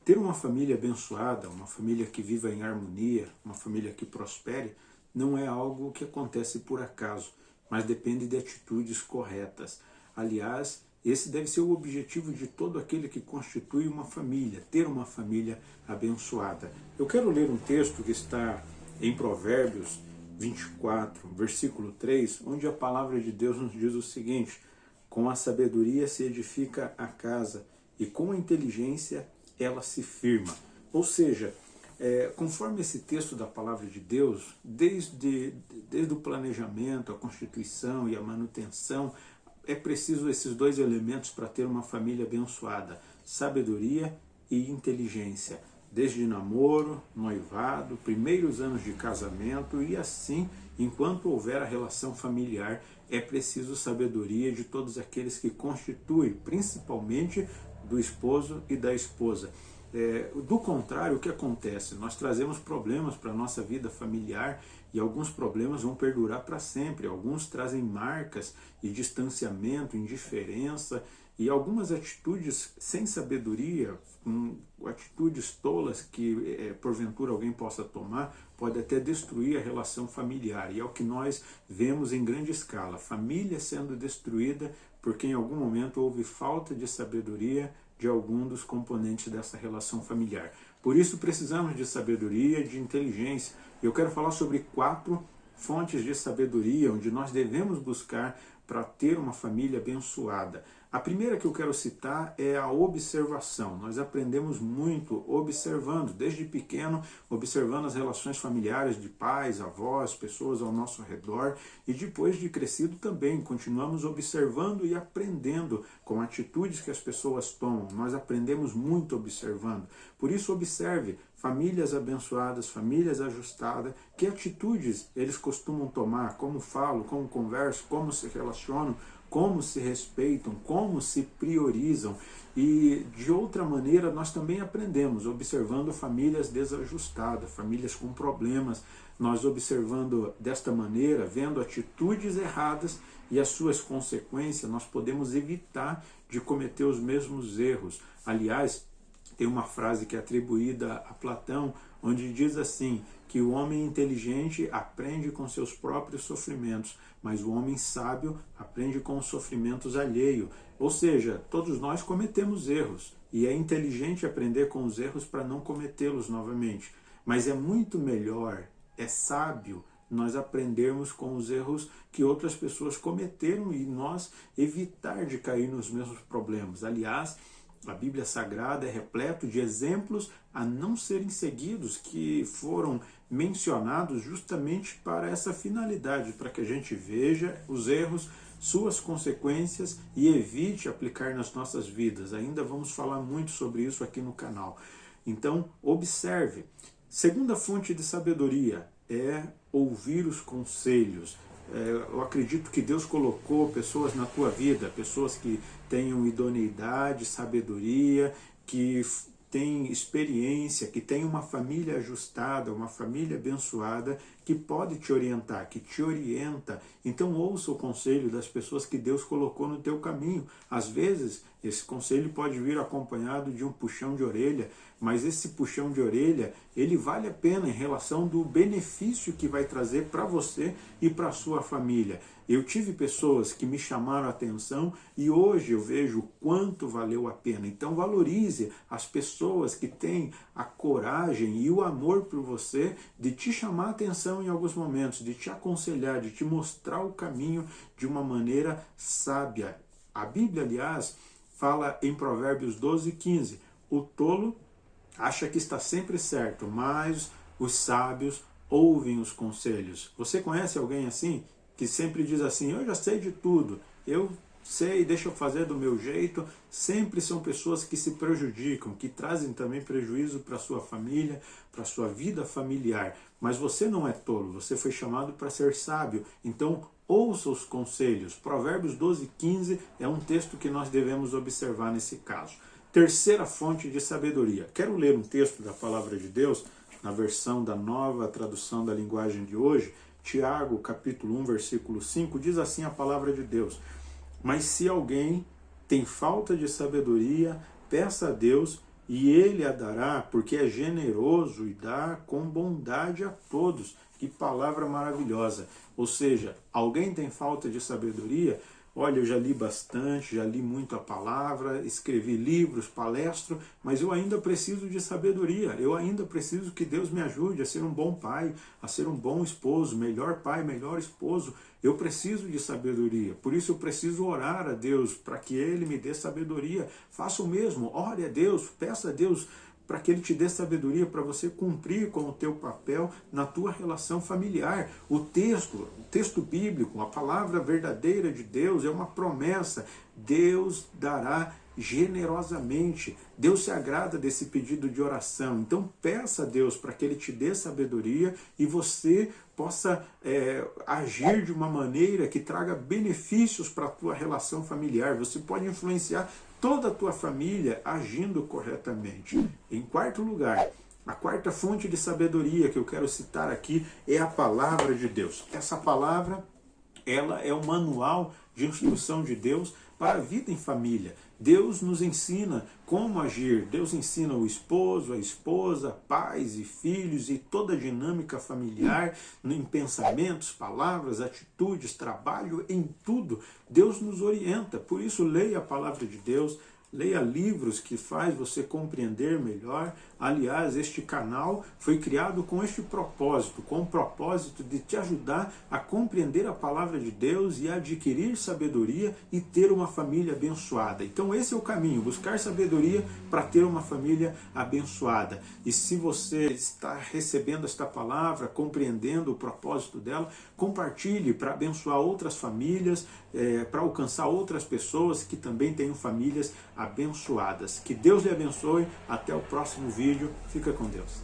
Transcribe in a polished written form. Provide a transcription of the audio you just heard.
Ter uma família abençoada, uma família que viva em harmonia, uma família que prospere, não é algo que acontece por acaso, mas depende de atitudes corretas. Aliás, esse deve ser o objetivo de todo aquele que constitui uma família, ter uma família abençoada. Eu quero ler um texto que está em Provérbios 24, versículo 3, onde a palavra de Deus nos diz o seguinte: com a sabedoria se edifica a casa, e com a inteligência ela se firma. Ou seja, conforme esse texto da palavra de Deus, desde o planejamento, a constituição e a manutenção, é preciso esses dois elementos para ter uma família abençoada: sabedoria e inteligência. Desde namoro, noivado, primeiros anos de casamento e assim, enquanto houver a relação familiar, é preciso sabedoria de todos aqueles que constituem, principalmente do esposo e da esposa. Do contrário, o que acontece? Nós trazemos problemas para a nossa vida familiar e alguns problemas vão perdurar para sempre. Alguns trazem marcas e distanciamento, indiferença e algumas atitudes sem sabedoria, atitudes tolas que porventura alguém possa tomar, pode até destruir a relação familiar. E é o que nós vemos em grande escala: família sendo destruída porque em algum momento houve falta de sabedoria de algum dos componentes dessa relação familiar. Por isso precisamos de sabedoria, de inteligência. Eu quero falar sobre 4 fontes de sabedoria onde nós devemos buscar para ter uma família abençoada. A primeira que eu quero citar é a observação. Nós aprendemos muito observando, desde pequeno, observando as relações familiares de pais, avós, pessoas ao nosso redor, e depois de crescido também continuamos observando e aprendendo com atitudes que as pessoas tomam. Nós aprendemos muito observando. Por isso, observe famílias abençoadas, famílias ajustadas, que atitudes eles costumam tomar, como falam, como conversam, como se relacionam, como se respeitam, como se priorizam. E de outra maneira nós também aprendemos observando famílias desajustadas, famílias com problemas. Nós observando desta maneira, vendo atitudes erradas e as suas consequências, nós podemos evitar de cometer os mesmos erros. Aliás, tem uma frase que é atribuída a Platão, onde diz assim, que o homem inteligente aprende com seus próprios sofrimentos, mas o homem sábio aprende com os sofrimentos alheios. Ou seja, todos nós cometemos erros, e é inteligente aprender com os erros para não cometê-los novamente. Mas é muito melhor, é sábio, nós aprendermos com os erros que outras pessoas cometeram e nós evitar de cair nos mesmos problemas. Aliás, a Bíblia Sagrada é repleto de exemplos a não serem seguidos, que foram mencionados justamente para essa finalidade, para que a gente veja os erros, suas consequências e evite aplicar nas nossas vidas. Ainda vamos falar muito sobre isso aqui no canal. Então, observe. Segunda fonte de sabedoria é ouvir os conselhos. Eu acredito que Deus colocou pessoas na tua vida, pessoas que tenham idoneidade, sabedoria, que têm experiência, que têm uma família ajustada, uma família abençoada, que pode te orientar, que te orienta. Então ouça o conselho das pessoas que Deus colocou no teu caminho. Às vezes, esse conselho pode vir acompanhado de um puxão de orelha, mas esse puxão de orelha, ele vale a pena em relação do benefício que vai trazer para você e para a sua família. Eu tive pessoas que me chamaram a atenção e hoje eu vejo o quanto valeu a pena. Então valorize as pessoas que têm a coragem e o amor por você de te chamar a atenção em alguns momentos, de te aconselhar, de te mostrar o caminho de uma maneira sábia. A Bíblia, aliás, fala em Provérbios 12:15, o tolo acha que está sempre certo, mas os sábios ouvem os conselhos. Você conhece alguém assim? Que sempre diz assim, eu já sei de tudo, eu sei, deixa eu fazer do meu jeito. Sempre são pessoas que se prejudicam, que trazem também prejuízo para a sua família, para a sua vida familiar. Mas você não é tolo, você foi chamado para ser sábio. Então, ouça os conselhos. Provérbios 12:15 é um texto que nós devemos observar nesse caso. Terceira fonte de sabedoria. Quero ler um texto da palavra de Deus, na versão da Nova Tradução da Linguagem de hoje, Tiago, capítulo 1, versículo 5, diz assim a palavra de Deus: mas se alguém tem falta de sabedoria, peça a Deus e Ele a dará, porque é generoso e dá com bondade a todos. Que palavra maravilhosa! Ou seja, alguém tem falta de sabedoria? Olha, eu já li bastante, já li muito a palavra, escrevi livros, palestro, mas eu ainda preciso de sabedoria. Eu ainda preciso que Deus me ajude a ser um bom pai, a ser um bom esposo, melhor pai, melhor esposo. Eu preciso de sabedoria, por isso eu preciso orar a Deus para que Ele me dê sabedoria. Faça o mesmo, ore a Deus, peça a Deus para que Ele te dê sabedoria para você cumprir com o teu papel na tua relação familiar. O texto bíblico, a palavra verdadeira de Deus é uma promessa. Deus dará generosamente. Deus se agrada desse pedido de oração. Então peça a Deus para que Ele te dê sabedoria e você possa agir de uma maneira que traga benefícios para a tua relação familiar. Você pode influenciar toda a tua família agindo corretamente. Em quarto lugar, a quarta fonte de sabedoria que eu quero citar aqui é a palavra de Deus. Essa palavra, ela é o manual de instrução de Deus para a vida em família. Deus nos ensina como agir. Deus ensina o esposo, a esposa, pais e filhos e toda a dinâmica familiar, em pensamentos, palavras, atitudes, trabalho, em tudo. Deus nos orienta. Por isso, leia a palavra de Deus, leia livros que faz você compreender melhor. Aliás, este canal foi criado com este propósito, com o propósito de te ajudar a compreender a palavra de Deus e a adquirir sabedoria e ter uma família abençoada. Então esse é o caminho, buscar sabedoria para ter uma família abençoada. E se você está recebendo esta palavra, compreendendo o propósito dela, compartilhe para abençoar outras famílias, para alcançar outras pessoas que também tenham famílias abençoadas. Que Deus lhe abençoe. Até o próximo vídeo. Fica com Deus.